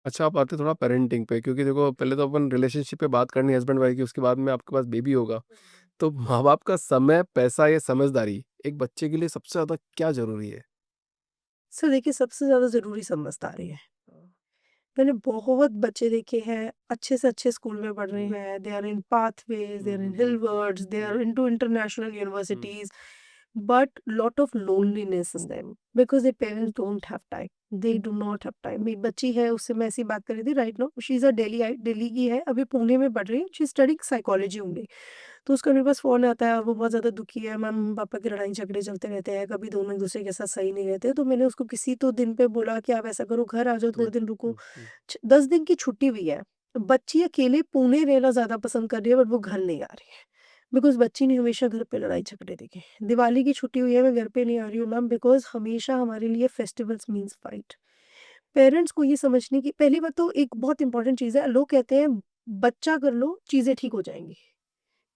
अच्छा, आप आते थोड़ा पेरेंटिंग पे, क्योंकि देखो पहले तो अपन रिलेशनशिप पे बात करनी है हस्बैंड वाइफ की, उसके बाद में आपके पास बेबी होगा। तो माँ-बाप का समय, पैसा या समझदारी एक बच्चे के लिए सबसे ज़्यादा क्या ज़रूरी है? सर देखिए, सबसे ज़्यादा ज़रूरी समझदारी है। मैंने बहुत बच्चे देखे हैं, अच्छे से अच्छे स्कूल में पढ़ रहे हुँ, हैं, they are in pathways, they hmm, are in hmm, hmm, Hillwards, they hmm, are into international hmm, universities, but lot of loneliness in them because their parents don't have time. They do not have time. मेरी बच्ची है, उससे मैं ऐसी बात कर रही थी right now, she is a Delhi की है, अभी पुणे में पढ़ रही है, she is studying psychology only. तो उसका मेरे पास फ़ोन आता है और वो बहुत ज़्यादा दुखी है, मम्मी-पापा की लड़ाई-झगड़े चलते रहते हैं, कभी दोनों एक-दूसरे के साथ सही नहीं रहते। तो मैंने उसको किसी तो दिन पे बोला कि आप ऐसा करो, घर आ जाओ, हुँ, थोड़े दिन रुको। हुँ, हुँ। 10 दिन की छुट्टी हुई है। बच्ची अकेले पुणे रहना ज़्यादा पसंद कर रही है, बट वो घर नहीं आ रही है। बिकॉज़ बच्ची ने हमेशा घर पे लड़ाई-झगड़े देखे। दिवाली की छुट्टी हुई है, मैं घर पे नहीं आ रही हूँ मैम, बिकॉज़ हमेशा हमारे लिए फेस्टिवल्स मीन्स फाइट। पेरेंट्स को ये समझने की पहली बात तो एक बहुत इंपॉर्टेंट चीज़ है, लोग कहते हैं बच्चा कर लो, चीज़ें ठीक हो जाएँगी।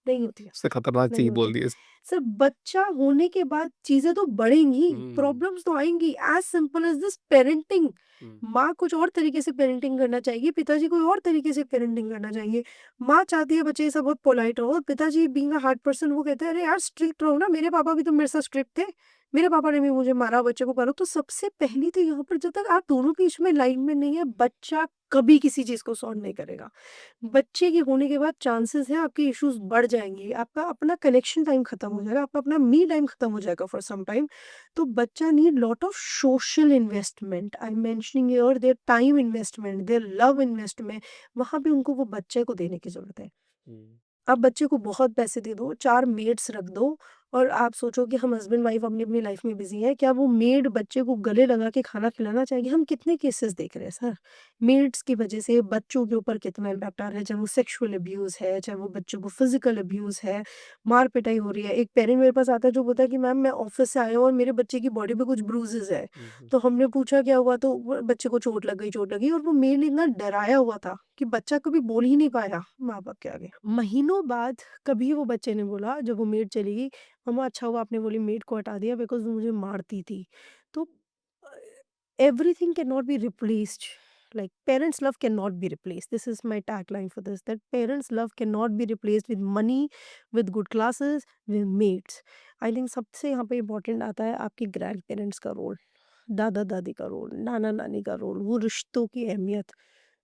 नहीं होती है। सबसे खतरनाक नहीं चीज़ होती। बोल दी है। सर बच्चा होने के बाद चीज़ें तो बढ़ेंगी, हुँ, प्रॉब्लम्स तो आएँगी, as simple as this parenting. हुँ, माँ कुछ और तरीके से पेरेंटिंग करना चाहेगी, पिताजी कोई और तरीके से पेरेंटिंग करना चाहेंगे। माँ चाहती है बच्चे के साथ बहुत पोलाइट रहो, और पिताजी बीइंग अ हार्ड पर्सन वो कहते हैं, "अरे यार स्ट्रिक्ट रहो ना, मेरे पापा भी तो मेरे साथ स्ट्रिक्ट थे। मेरे पापा ने भी मुझे मारा, बच्चे को पालो।" तो सबसे पहली तो यहाँ पर जब तक आप दोनों के बीच में अलाइनमेंट नहीं है, बच्चा कभी किसी चीज़ को सॉल्व नहीं करेगा। बच्चे के होने के बाद चांसेस हैं आपके इश्यूज़ बढ़ जाएँगे, आपका अपना कनेक्शन टाइम खत्म हो जाएगा, आपका अपना मी टाइम खत्म हो जाएगा फॉर सम टाइम। तो बच्चा need lot of social investment, I am mentioning here their time investment, their love investment, वहाँ पे उनको वो बच्चे को देने की ज़रूरत है। हुँ। आप बच्चे को बहुत पैसे दे दो, 4 मेड्स रख दो और आप सोचो कि हम हस्बैंड-वाइफ अपनी-अपनी लाइफ में बिज़ी हैं, क्या वो मेड बच्चे को गले लगा के खाना खिलाना चाहेगी? हम कितने केसेस देख रहे हैं सर। मेड्स की वजह से बच्चों के ऊपर कितना इम्पैक्ट आ रहा है, चाहे वो सेक्सुअल अब्यूज़ है, चाहे वो बच्चों को फिज़िकल अब्यूज़ है, मार-पिटाई हो रही है। एक पेरेंट मेरे पास आता है जो बोलता है कि मैम मैं ऑफ़िस से आया हूँ और मेरे बच्चे की बॉडी पे कुछ ब्रूज़ेज़ है। हुँ, हुँ। तो हमने पूछा क्या हुआ? तो वो बच्चे को चोट लग गई, और वो मेड ने इतना डराया हुआ था कि बच्चा कभी बोल ही नहीं पाया माँ-बाप के आगे। महीनों बाद कभी वो बच्चे ने बोला जब वो मेड चली गई, मम्मा अच्छा हुआ आपने बोली मेड को हटा दिया बिकॉज़ वो मुझे मारती थी। तो uh, everything can not be replaced, like parents love can not be replaced. This is my tagline for this, that parents love can not be replaced with money, with good classes, with maids. I think सबसे यहाँ पे important आता है आपके grand parents का role, दादा-दादी का role, नाना-नानी का रोल, वो रिश्तों की अहमियत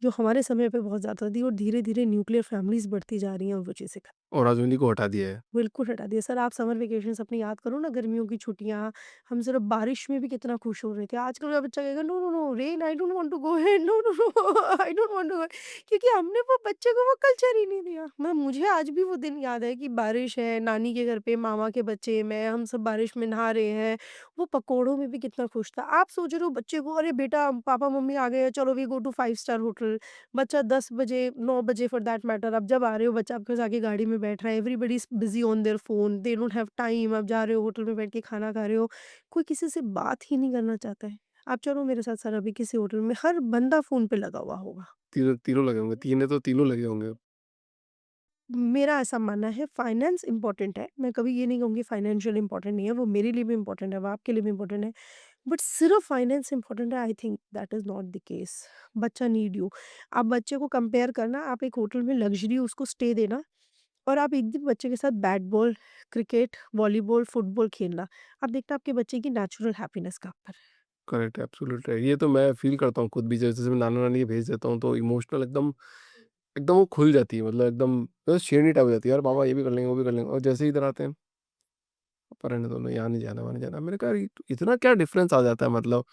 जो हमारे समय पे बहुत ज़्यादा थी और धीरे-धीरे न्यूक्लियर फैमिलीज़ बढ़ती जा रही हैं, वो चीज़ें और आज उन्हीं को हटा दिया है। बिल्कुल हटा दिया। सर आप समर वेकेशंस अपनी याद करो ना, गर्मियों की छुट्टियाँ, हम सिर्फ बारिश में भी कितना खुश हो रहे थे। आजकल का बच्चा कहेगा no, no, no rain I don't want to go here, no, no, no I don't want to go, क्योंकि हमने वो बच्चे को वो कल्चर ही नहीं दिया। मुझे आज भी वो दिन याद है कि बारिश है, नानी के घर पे मामा के बच्चे, मैं, हम सब बारिश में नहा रहे हैं। वो पकोड़ों में भी कितना खुश था। आप सोच रहे हो बच्चे को, अरे बेटा पापा-मम्मी आ गए हैं, चलो we go to 5 star hotel. बच्चा 10 बजे, 9 बजे फॉर दैट मैटर, आप जब आ रहे हो बच्चा आपके पास आके गाड़ी में बैठ रहा है, everybody is busy on their phone, they don't have time, आप जा रहे हो होटल में बैठ के खाना खा रहे हो, कोई किसी से बात ही नहीं करना चाहता है। आप चलो मेरे साथ सर अभी किसी होटल में, हर बंदा फ़ोन पे लगा हुआ होगा। तीनों तीनों लगे होंगे, तीन तो तीनों लगे होंगे। मेरा ऐसा मानना है फाइनेंस इम्पोर्टेंट है, मैं कभी ये नहीं कहूँगी फाइनेंशियल इम्पोर्टेंट नहीं है, वो मेरे लिए भी इम्पोर्टेंट है, वो आपके लिए भी इम्पोर्टेंट है। बट सिर्फ फाइनेंस इम्पोर्टेंट है, I think that is not the case. बच्चा नीड यू। आप बच्चे को कंपेयर करना, आप एक होटल में लग्ज़री उसको स्टे देना और आप एक दिन बच्चे के साथ bat ball, cricket, volleyball, football खेलना। आप देखना आपके बच्चे की नेचुरल हैप्पीनेस कहाँ पर है। करेक्ट, एब्सोल्यूट है। ये तो मैं फ़ील करता हूँ खुद भी, जैसे मैं नाना-नानी के भेज देता हूँ तो इमोशनल एकदम एकदम वो खुल जाती है, मतलब एकदम बस शेरनी टाइप हो जाती है, यार पापा ये भी कर लेंगे, वो भी कर लेंगे, और जैसे ही इधर आते हैं, "पापा रहने दो ना, यहाँ नहीं जाना, वहाँ नहीं जाना।" मैंने कहा यार इतना क्या डिफरेंस आ जाता है, मतलब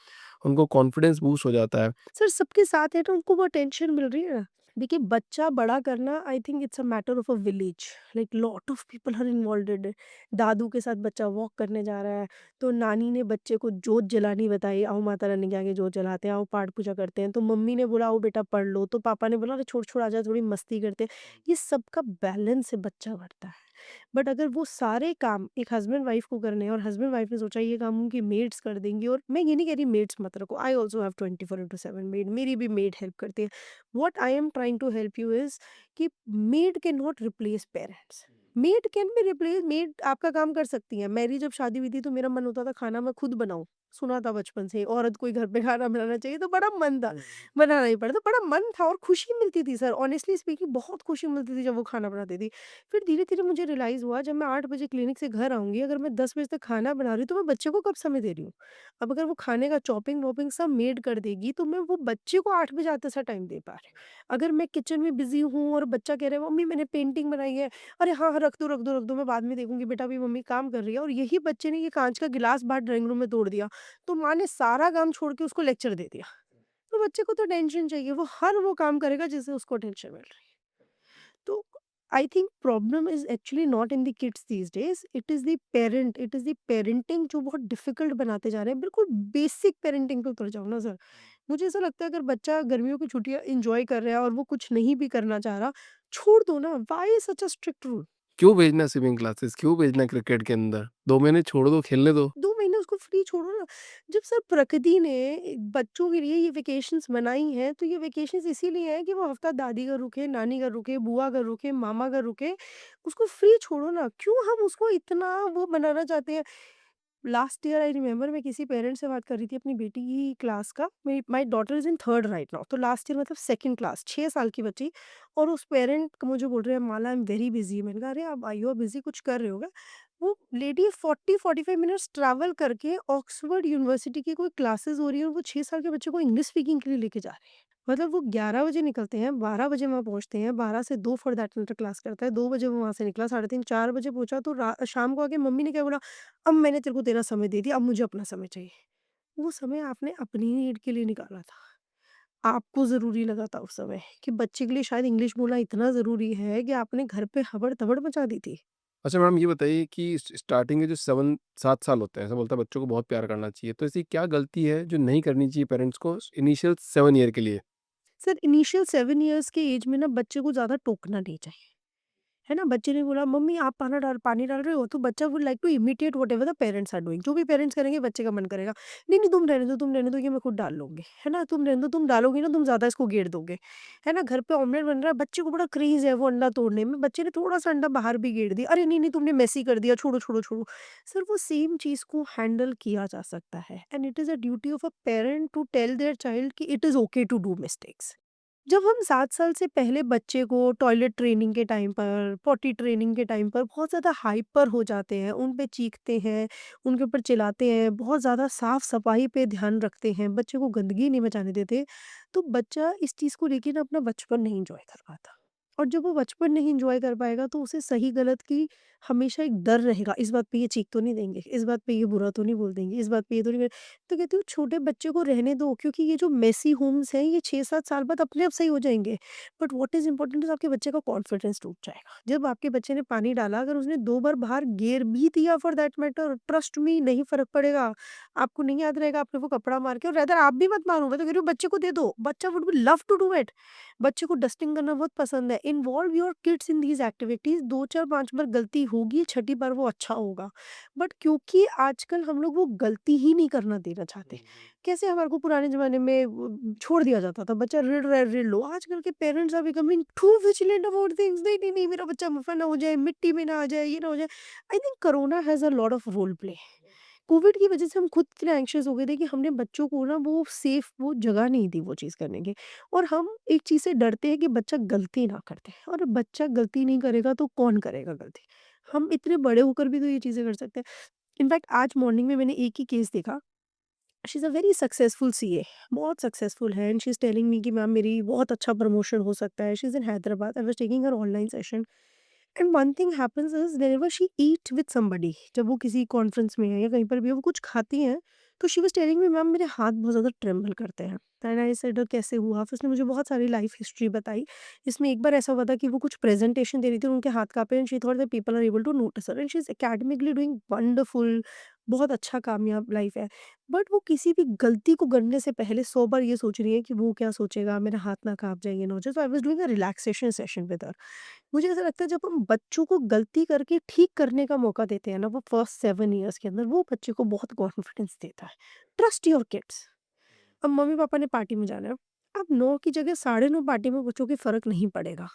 उनको कॉन्फिडेंस बूस्ट हो जाता है। सर सबके साथ है तो उनको वो अटेंशन मिल रही है ना। देखिए बच्चा बड़ा करना, I think it's a matter of a village, like lot of people are involved. दादू के साथ बच्चा वॉक करने जा रहा है तो नानी ने बच्चे को जोत जलानी बताई, आओ माता रानी के आगे जोत जलाते हैं, आओ पाठ पूजा करते हैं। तो मम्मी ने बोला आओ बेटा पढ़ लो, तो पापा ने बोला अरे छोड़ छोड़ आजा थोड़ी मस्ती करते हैं। ये सबका बैलेंस से बच्चा बढ़ता है। बट अगर वो सारे काम एक हस्बैंड वाइफ को करने हैं और हस्बैंड वाइफ ने सोचा ये काम उनकी मेड्स कर देंगी, और मैं ये नहीं कह रही मेड्स मत रखो, आई ऑल्सो हैव 24/7 मेड, मेरी भी मेड हेल्प करती है। What I am trying to help you is कि maid can not replace parents. Maid can be replace, maid आपका काम कर सकती है। मेरी जब शादी हुई थी तो मेरा मन होता था खाना मैं खुद बनाऊँ। सुना था बचपन से औरत को ही घर पे खाना बनाना चाहिए, तो बड़ा मन था। बनाना ही पड़ता, बड़ा मन था और खुशी मिलती थी सर, ऑनेस्टली स्पीकिंग बहुत खुशी मिलती थी जब वो खाना बनाती थी। फिर धीरे-धीरे मुझे रियलाइज़ हुआ जब मैं 8 बजे क्लिनिक से घर आऊँगी, अगर मैं 10 बजे तक खाना बना रही हूँ तो मैं बच्चे को कब समय दे रही हूँ? अब अगर वो खाने का चॉपिंग-वॉपिंग सब मेड कर देगी तो मैं वो बच्चे को 8 बजे आते सा टाइम दे पा रही हूँ। अगर मैं किचन में बिज़ी हूँ और बच्चा कह रहा है मम्मी मैंने पेंटिंग बनाई है, अरे हाँ, हाँ, रख दो, रख दो, रख दो, मैं बाद में देखूँगी बेटा, अभी मम्मी काम कर रही है, और यही बच्चे ने ये काँच का गिलास बाहर ड्राइंग रूम में तोड़ दिया, तो माँ ने सारा काम छोड़ के उसको लेक्चर दे दिया। तो बच्चे को तो टेंशन चाहिए, वो हर वो काम करेगा जिससे उसको टेंशन मिल रही है। तो I think problem is actually not in the kids these days, it is the parent, it is the parenting जो बहुत डिफ़िकल्ट बनाते जा रहे हैं। बिल्कुल बेसिक पेरेंटिंग पे उतर जाओ ना सर। मुझे ऐसा लगता है अगर बच्चा गर्मियों की छुट्टियाँ एन्जॉय कर रहा है और वो कुछ नहीं भी करना चाह रहा, छोड़ दो ना, why such a strict rule? क्यों भेजना स्विमिंग क्लासेस? क्यों भेजना क्रिकेट के अंदर? 2 महीने छोड़ दो, खेलने दो। 2 महीने उसको फ्री छोड़ो ना। जब सर प्रकृति ने बच्चों के लिए ये वेकेशंस बनाई हैं, तो ये वेकेशंस इसीलिए हैं कि वो हफ्ता दादी का रुके, नानी का रुके, बुआ का रुके, मामा का रुके। उसको फ्री छोड़ो ना, क्यों हम उसको इतना वो बनाना चाहते हैं? लास्ट ईयर आई रिमेंबर मैं किसी पेरेंट्स से बात कर रही थी अपनी बेटी की क्लास का। मेरी my daughter is in 3rd right now, तो लास्ट ईयर मतलब 2nd क्लास, 6 साल की बच्ची, और उस पेरेंट मुझे बोल रहे हैं माला आई एम वेरी बिज़ी। मैंने कहा अरे आप यू आर बिज़ी कुछ कर रहे हो क्या? वो लेडी 40-45 मिनट्स ट्रैवल करके ऑक्सफोर्ड यूनिवर्सिटी की कोई क्लासेस हो रही है और वो 6 साल के बच्चे को इंग्लिश स्पीकिंग के लिए लेके जा रही है। मतलब वो 11 बजे निकलते हैं, 12 बजे वहाँ पहुँचते हैं, 12 से 2 फॉर दैट मैटर क्लास करता है, 2 बजे वो वहाँ से निकला, साढ़े 3 4 बजे पहुँचा, तो शाम को आके मम्मी ने क्या बोला, अब मैंने तेरे को तेरा समय दे दिया, अब मुझे अपना समय चाहिए। वो समय आपने अपनी नीड के लिए निकाला था। आपको ज़रूरी लगा था उस समय कि बच्चे के लिए शायद इंग्लिश बोलना इतना ज़रूरी है कि आपने घर पे हबड़-तबड़ मचा दी थी। अच्छा मैडम ये बताइए कि स्टार्टिंग के जो 7 साल होते हैं, ऐसा बोलता है बच्चों को बहुत प्यार करना चाहिए। तो ऐसी क्या गलती है जो नहीं करनी चाहिए पेरेंट्स को इनिशियल 7 ईयर के लिए? सर इनिशियल 7 इयर्स के एज में ना बच्चे को ज़्यादा टोकना नहीं चाहिए। है ना? बच्चे ने बोला मम्मी आप पानी डाल रहे हो, तो बच्चा would like to imitate whatever the parents are doing. जो भी पेरेंट्स करेंगे बच्चे का मन करेगा, नहीं, नहीं तुम रहने दो ये मैं खुद डाल लूँगी। है ना? तुम रहने दो, तुम डालोगी ना तुम ज़्यादा इसको गेड़ दोगे। है ना? घर पे ऑमलेट बन रहा है, बच्चे को बड़ा क्रेज़ है वो अंडा तोड़ने में, बच्चे ने थोड़ा-सा अंडा बाहर भी गेड़ दिया। अरे नहीं, नहीं तुमने मेसी कर दिया, छोड़ो, छोड़ो, छोड़ो। सर वो सेम चीज़ को हैंडल किया जा सकता है, and it is a duty of a parent to tell their child कि it is okay to do mistakes. जब हम 7 साल से पहले बच्चे को टॉयलेट ट्रेनिंग के टाइम पर, पॉटी ट्रेनिंग के टाइम पर बहुत ज़्यादा हाइपर हो जाते हैं, उन पे चीखते हैं, उनके ऊपर चिल्लाते हैं, बहुत ज़्यादा साफ-सफाई पे ध्यान रखते हैं, बच्चे को गंदगी नहीं मचाने देते, तो बच्चा इस चीज़ को लेके ना अपना बचपन नहीं एन्जॉय कर पाता। और जब वो बचपन नहीं एन्जॉय कर पाएगा तो उसे सही-गलत की हमेशा एक डर रहेगा, इस बात पे ये चीख तो नहीं देंगे, इस बात पे ये बुरा तो नहीं बोल देंगे, इस बात पे ये तो नहीं। तो कहती हूँ छोटे बच्चे को रहने दो, क्योंकि ये जो मेसी होम्स हैं ये 6-7 साल बाद अपने आप सही हो जाएँगे। But what is important is आपके बच्चे का कॉन्फिडेंस टूट जाएगा। जब आपके बच्चे ने पानी डाला, अगर उसने 2 बार बाहर गिर भी दिया for that matter, trust me नहीं फ़र्क पड़ेगा। आपको नहीं याद रहेगा आपने वो कपड़ा मार के, और रादर आप भी मत मारो, मैं तो कह रही हूँ बच्चे को दे दो। बच्चा would be love to do it. बच्चे को डस्टिंग करना बहुत पसंद है। Involve your kids in these activities, 2-4-5 बार गलती होगी, छठी बार वो अच्छा होगा। बट क्योंकि आजकल हम लोग वो गलती ही नहीं करना देना चाहते। कैसे हमारे को पुराने ज़माने में छोड़ दिया जाता था, बच्चा रिड़ रहा है रिड़ लो। आजकल के parents are becoming too vigilant about things. नहीं, नहीं, नहीं मेरा बच्चा मुफ़ा ना हो जाए, मिट्टी में ना आ जाए, ये ना हो जाए। I think corona has a lot of role play. Covid की वजह से हम खुद इतने एंग्ज़ियस हो गए थे कि हमने बच्चों को ना वो सेफ वो जगह नहीं दी वो चीज़ करने की। और हम एक चीज़ से डरते हैं कि बच्चा गलती ना कर दे, और बच्चा गलती नहीं करेगा तो कौन करेगा गलती? हम इतने बड़े होकर भी तो ये चीज़ें कर सकते हैं। इनफैक्ट आज मॉर्निंग में मैंने एक ही केस देखा। She is a very successful CA, बहुत सक्सेसफुल है, and she is telling me कि मैम मेरी बहुत अच्छा प्रमोशन हो सकता है। She is in Hyderabad, I was taking her online session, and one thing happens is whenever she eat with somebody, जब वो किसी कॉन्फ्रेंस में है या कहीं पर भी है, वो कुछ खाती हैं, तो she was telling me ma'am मेरे हाथ बहुत ज़्यादा ट्रेम्बल करते हैं। एंड आई सेड कैसे हुआ? फिर उसने मुझे बहुत सारी लाइफ हिस्ट्री बताई। इसमें एक बार ऐसा हुआ था कि वो कुछ प्रेजेंटेशन दे रही थी और उनके हाथ काँपे, and she thought that people are able to notice her, and she is academically doing wonderful, बहुत अच्छा कामयाब लाइफ है। बट वो किसी भी गलती को करने से पहले 100 बार ये सोच रही है कि वो क्या सोचेगा, मेरा हाथ ना काँप जाए, ये ना हो जाए। So I was doing a relaxation session with her. मुझे ऐसा लगता है जब हम बच्चों को गलती करके ठीक करने का मौका देते हैं ना, वो फर्स्ट 7 ईयर्स के अंदर, वो बच्चे को बहुत कॉन्फिडेंस देता है। Trust your kids. अब मम्मी पापा ने पार्टी में जाना है, अब 9 की जगह 9:30 पार्टी में बच्चों के फ़र्क नहीं पड़ेगा।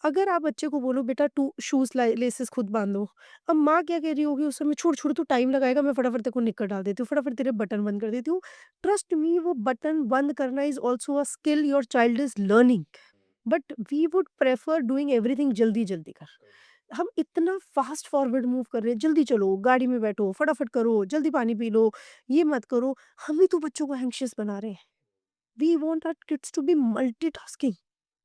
अगर आप बच्चे को बोलो बेटा तू शूज़ लेसेस खुद बाँधो, अब माँ क्या कह रही होगी उस समय, छोड़, छोड़ तू टाइम लगाएगा, मैं फटाफट तेरे को निक्कर डाल देती हूँ, फटाफट तेरे बटन बंद कर देती हूँ। ट्रस्ट मी वो बटन बंद करना is also a skill your child is learning, but we would prefer doing everything जल्दी-जल्दी कर। हम इतना फास्ट फॉरवर्ड मूव कर रहे हैं, जल्दी चलो, गाड़ी में बैठो, फटाफट करो, जल्दी पानी पी लो, ये मत करो, हम ही तो बच्चों को एंग्ज़ियस बना रहे हैं। We want our kids to be multitasking.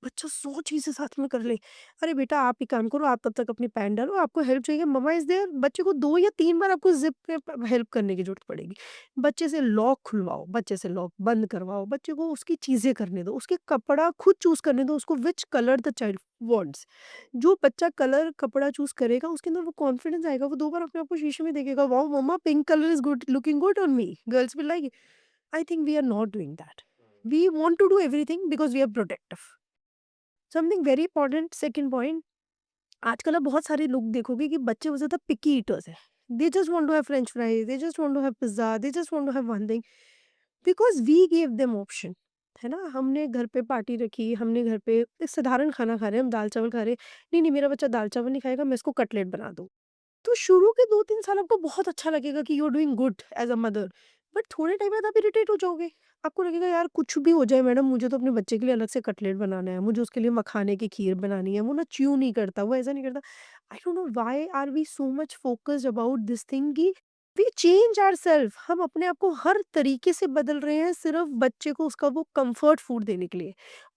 बच्चा 100 चीज़ें साथ में कर ले। अरे बेटा आप एक काम करो, आप तब तक अपनी पैंट डालो, आपको हेल्प चाहिए मम्मा इज़ देयर। बच्चे को 2 या 3 बार आपको ज़िप पे प हेल्प करने की ज़रूरत पड़ेगी। बच्चे से लॉक खुलवाओ, बच्चे से लॉक बंद करवाओ, बच्चे को उसकी चीज़ें करने दो, उसके कपड़ा खुद चूज़ करने दो उसको which colour the child wants. जो बच्चा कलर कपड़ा चूज़ करेगा उसके अंदर वो कॉन्फिडेंस आएगा, वो 2 बार अपने आप को शीशे में देखेगा, wow mumma pink colour is good looking good on me, girls will like it. I think we are not doing that. We want to do everything because we are protective. Something very important second point, आजकल आप बहुत सारे लोग देखोगे कि बच्चे बहुत ज़्यादा पिकी ईटर्स हैं। They just want to have French fries, they just want to have pizza, they just want to have one thing because we give them option, है ना? हमने घर पे पार्टी रखी, हमने घर पे एक साधारण खाना खा रहे हैं, हम दाल-चावल खा रहे हैं। नहीं, नहीं मेरा बच्चा दाल-चावल नहीं खाएगा, मैं इसको कटलेट बना दूँ। तो शुरू के 2-3 साल आपको बहुत अच्छा लगेगा कि you are doing good as a mother, but थोड़े टाइम बाद आप इरिटेट हो जाओगे। आपको लगेगा यार कुछ भी हो जाए मैडम, मुझे तो अपने बच्चे के लिए अलग से कटलेट बनाना है, मुझे उसके लिए मखाने की खीर बनानी है, वो ना च्यू नहीं करता, वो ऐसा नहीं करता। I don't know why are we so much focused about this thing कि वी चेंज आवरसेल्फ, हम अपने आप को हर तरीके से बदल रहे हैं सिर्फ बच्चे को उसका वो कम्फर्ट फूड देने के लिए।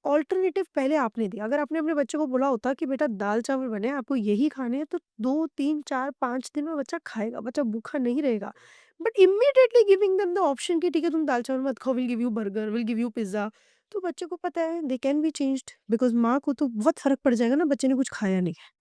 ऑल्टरनेटिव पहले आपने दिया। अगर आपने अपने बच्चे को बोला होता कि बेटा दाल-चावल बने हैं, आपको यही खाने हैं, तो 2, 3, 4, 5 दिन में बच्चा खाएगा, बच्चा भूखा नहीं रहेगा। But immediately giving them the option कि ठीक है तुम दाल-चावल मत खाओ, will give you burger, will give you pizza, तो बच्चे को पता है they can be changed because माँ को तो बहुत फ़र्क पड़ जाएगा ना बच्चे ने कुछ खाया नहीं है।